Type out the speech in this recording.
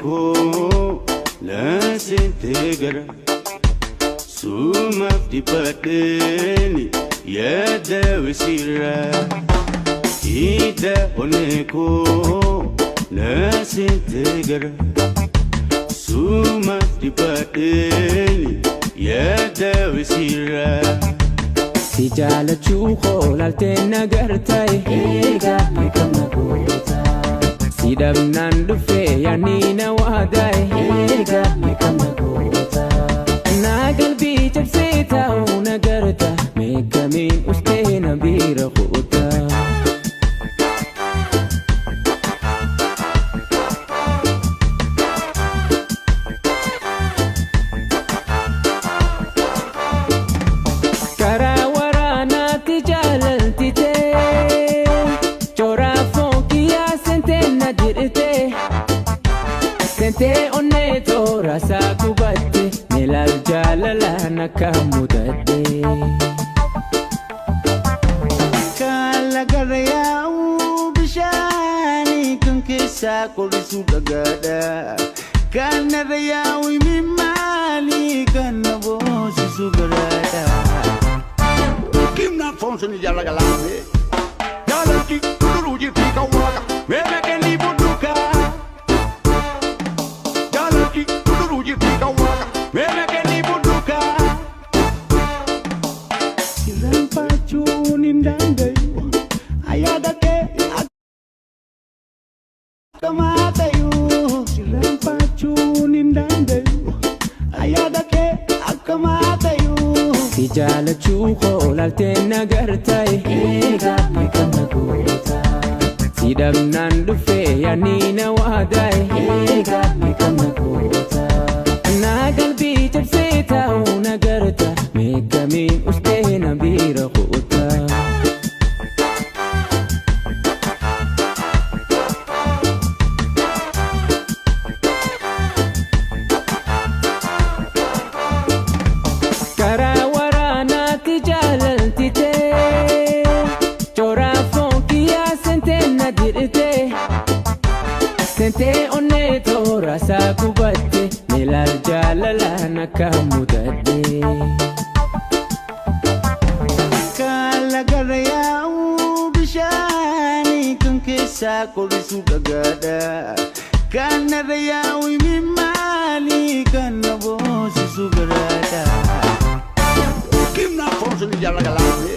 oneko la sintegara suma di pateni yada wisira ida oneko la sintegara suma di pateni yada wisira si jala chuho lalte nagartai ega mekamagota si dabnan dufe yanina wadai ega mekamagota nagal bi jabseta nagarta mekamin ustena birakhota Sente onne tora sa kubate nelal jalala nakamudate kala garaya bishani kankesa kolisu dagada kana raya mimali kana bosi sugarada kimna fonso ni jala galame jala ki kuruji fika waka mena keni buduka Mena keni buduka Silang pacunin dandai Ayada ke akamatayu Silang pacunin dandai Ayada ke akamatayu si jala chuho lalte nagartai ega mekamagota si dabnan dufe yanina wadai ega mekamagota nagal bi jabseta nagarta mekamin ustena birakhota karawarana tijalal tite chora fonkia sentena dirte sente onne tora sa kubate nelal jalala nakamudate kala garaya bishani kankesa kolisu dagada kana raya mimali kana bosi sugarada kimna fonso ni jala galame